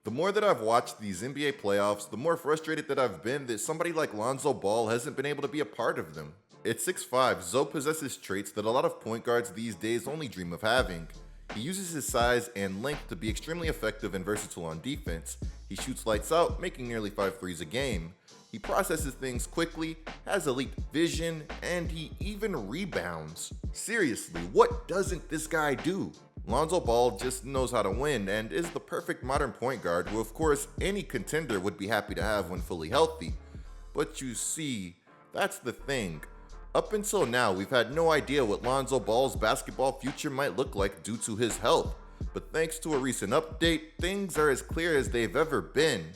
The more that I've watched these NBA playoffs, the more frustrated that I've been that somebody like Lonzo Ball hasn't been able to be a part of them. At 6'5", Zoe possesses traits that a lot of point guards these days only dream of having. He uses his size and length to be extremely effective and versatile on defense. He shoots lights out, making nearly 5 threes a game. He processes things quickly, has elite vision, and he even rebounds. Seriously, what doesn't this guy do? Lonzo Ball just knows how to win and is the perfect modern point guard who, of course, any contender would be happy to have when fully healthy. But you see, that's the thing. Up until now, we've had no idea what Lonzo Ball's basketball future might look like due to his health. But thanks to a recent update, things are as clear as they've ever been.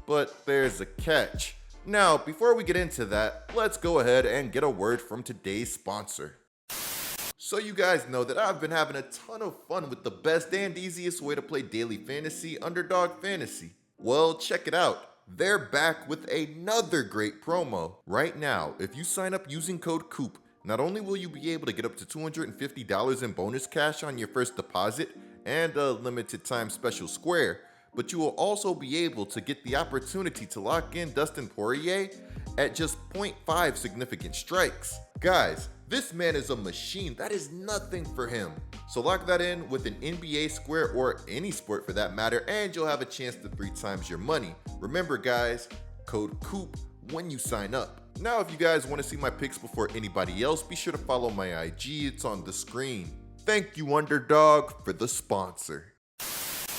But there's a catch. Now, before we get into that, let's go ahead and get a word from today's sponsor. So you guys know that I've been having a ton of fun with the best and easiest way to play daily fantasy, Underdog Fantasy. Well, check it out. They're back with another great promo. Right now, if you sign up using code COOP, not only will you be able to get up to $250 in bonus cash on your first deposit and a limited time special square, but you will also be able to get the opportunity to lock in Dustin Poirier at just 0.5 significant strikes. Guys, this man is a machine. That is nothing for him. So lock that in with an NBA square or any sport for that matter, and you'll have a chance to 3 times your money. Remember guys, code COOP when you sign up. Now if you guys want to see my picks before anybody else, be sure to follow my IG, it's on the screen. Thank you Underdog for the sponsor.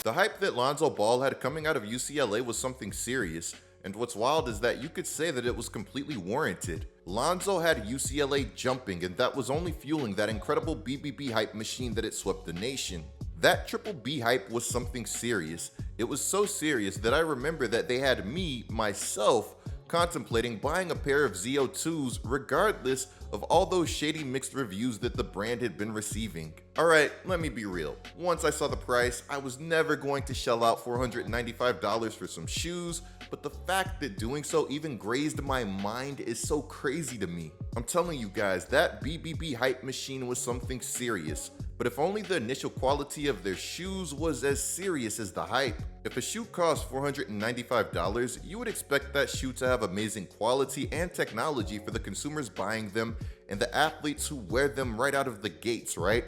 The hype that Lonzo Ball had coming out of UCLA was something serious. And what's wild is that you could say that it was completely warranted. Lonzo had UCLA jumping, and that was only fueling that incredible BBB hype machine that it swept the nation. That triple B hype was something serious. It was so serious that I remember that they had myself, contemplating buying a pair of ZO2s regardless of all those shady mixed reviews that the brand had been receiving. Alright, let me be real. Once I saw the price, I was never going to shell out $495 for some shoes, but the fact that doing so even grazed my mind is so crazy to me. I'm telling you guys, that BBB hype machine was something serious. But if only the initial quality of their shoes was as serious as the hype. If a shoe costs $495, you would expect that shoe to have amazing quality and technology for the consumers buying them and the athletes who wear them right out of the gates, right?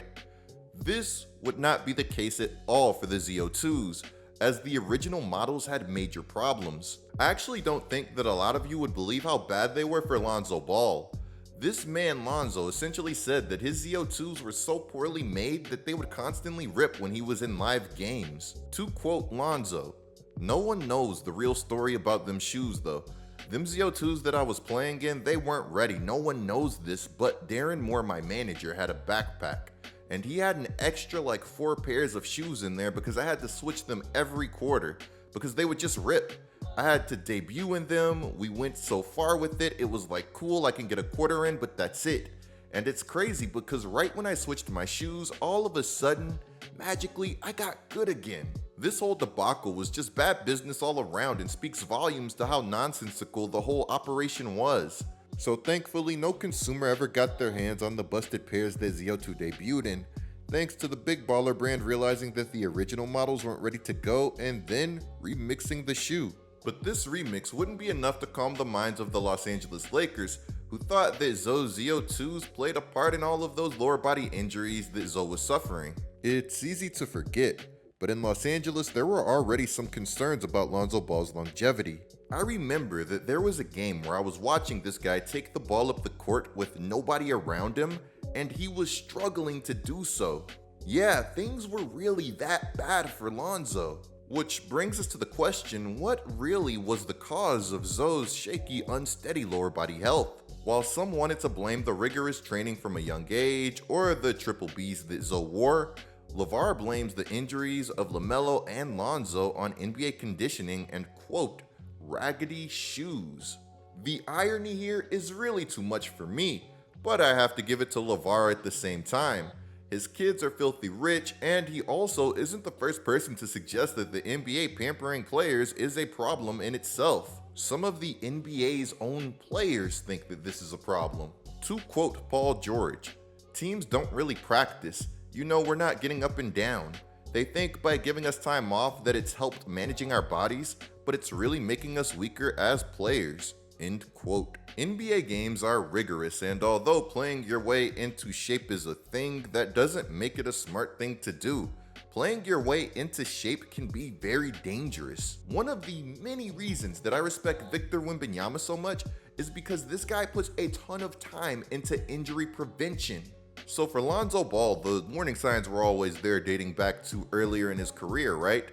This would not be the case at all for the ZO2s, as the original models had major problems. I actually don't think that a lot of you would believe how bad they were for Lonzo Ball. This man Lonzo essentially said that his ZO2s were so poorly made that they would constantly rip when he was in live games. To quote Lonzo, "No one knows the real story about them shoes though. Them ZO2s that I was playing in, they weren't ready. No one knows this, but Darren Moore, my manager, had a backpack. And he had an extra like 4 pairs of shoes in there because I had to switch them every quarter because they would just rip. I had to debut in them. We went so far with it. It was like, cool, I can get a quarter in, but that's it. And it's crazy because right when I switched my shoes, all of a sudden, magically, I got good again. This whole debacle was just bad business all around and speaks volumes to how nonsensical the whole operation was. So thankfully, no consumer ever got their hands on the busted pairs that ZO2 debuted in, thanks to the big baller brand realizing that the original models weren't ready to go and then remixing the shoe. But this remix wouldn't be enough to calm the minds of the Los Angeles Lakers, who thought that Zoe's ZO2s played a part in all of those lower body injuries that Zoe was suffering. It's easy to forget, but in Los Angeles there were already some concerns about Lonzo Ball's longevity. I remember that there was a game where I was watching this guy take the ball up the court with nobody around him, and he was struggling to do so. Yeah, things were really that bad for Lonzo. Which brings us to the question, what really was the cause of Zoe's shaky, unsteady lower body health? While some wanted to blame the rigorous training from a young age or the triple Bs that Zoe wore, LeVar blames the injuries of LaMelo and Lonzo on NBA conditioning and, quote, raggedy shoes. The irony here is really too much for me, but I have to give it to LeVar at the same time. His kids are filthy rich, and he also isn't the first person to suggest that the NBA pampering players is a problem in itself. Some of the NBA's own players think that this is a problem. To quote Paul George, "Teams don't really practice. You know, we're not getting up and down. They think by giving us time off that it's helped managing our bodies, but it's really making us weaker as players. End quote. NBA games are rigorous, and although playing your way into shape is a thing, that doesn't make it a smart thing to do. Playing your way into shape can be very dangerous. One of the many reasons that I respect Victor Wembanyama so much is because this guy puts a ton of time into injury prevention. So for Lonzo Ball, the warning signs were always there dating back to earlier in his career, right?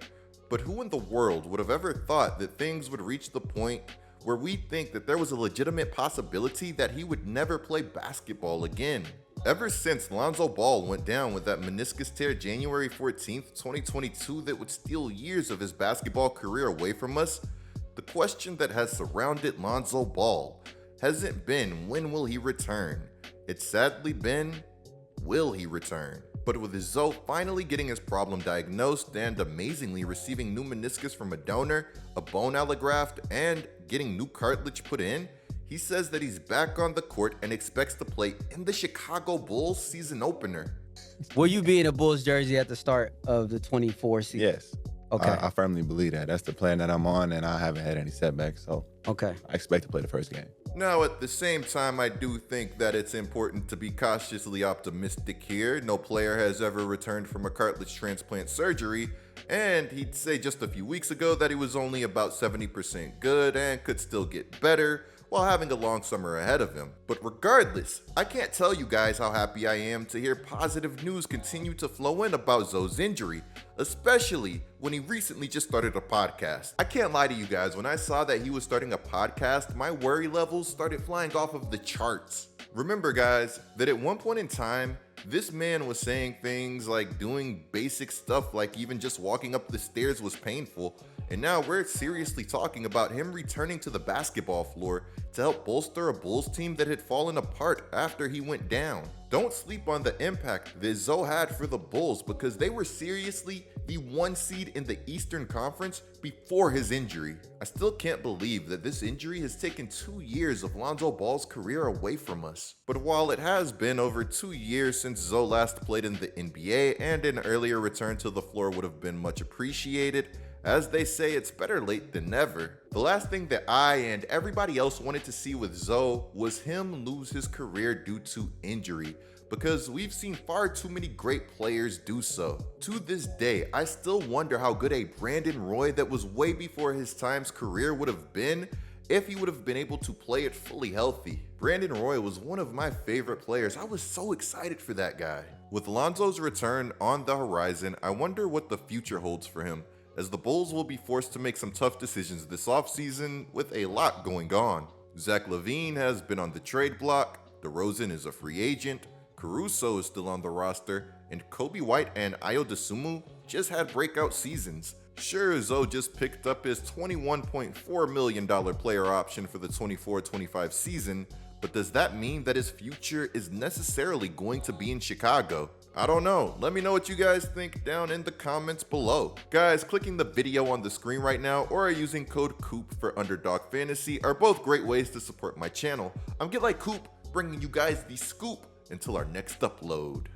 But who in the world would have ever thought that things would reach the point where we think that there was a legitimate possibility that he would never play basketball again? Ever since Lonzo Ball went down with that meniscus tear January 14th, 2022 that would steal years of his basketball career away from us, the question that has surrounded Lonzo Ball hasn't been when will he return? It's sadly been, will he return? But with Zo finally getting his problem diagnosed and amazingly receiving new meniscus from a donor, a bone allograft, and getting new cartilage put in, he says that he's back on the court and expects to play in the Chicago Bulls season opener. Will you be in a Bulls jersey at the start of the 24 season? Yes. Okay. I firmly believe that. That's the plan that I'm on, and I haven't had any setbacks, so Okay. I expect to play the first game. Now, at the same time, I do think that it's important to be cautiously optimistic here. No player has ever returned from a cartilage transplant surgery, and he'd say just a few weeks ago that he was only about 70% good and could still get better, while having a long summer ahead of him. But regardless, I can't tell you guys how happy I am to hear positive news continue to flow in about Zo's injury, especially when he recently just started a podcast. I can't lie to you guys, when I saw that he was starting a podcast, my worry levels started flying off of the charts. Remember guys, that at one point in time, this man was saying things like doing basic stuff like even just walking up the stairs was painful, and now we're seriously talking about him returning to the basketball floor to help bolster a Bulls team that had fallen apart after he went down. Don't sleep on the impact that Zo had for the Bulls because they were seriously the 1 seed in the Eastern Conference before his injury. I still can't believe that this injury has taken 2 years of Lonzo Ball's career away from us. But while it has been over 2 years since Zo last played in the NBA and an earlier return to the floor would have been much appreciated, as they say, it's better late than never. The last thing that I and everybody else wanted to see with Zo was him lose his career due to injury, because we've seen far too many great players do so. To this day, I still wonder how good a Brandon Roy that was way before his time's career would have been if he would have been able to play it fully healthy. Brandon Roy was one of my favorite players. I was so excited for that guy. With Lonzo's return on the horizon, I wonder what the future holds for him, as the Bulls will be forced to make some tough decisions this offseason with a lot going on. Zach LaVine has been on the trade block, DeRozan is a free agent, Caruso is still on the roster, and Kobe White and Ayo Dosunmu just had breakout seasons. Sure, Zo just picked up his $21.4 million player option for the 24-25 season, but does that mean that his future is necessarily going to be in Chicago? I don't know. Let me know what you guys think down in the comments below. Guys, clicking the video on the screen right now or using code COOP for Underdog Fantasy are both great ways to support my channel. I'm GetLikeCoop, bringing you guys the scoop until our next upload.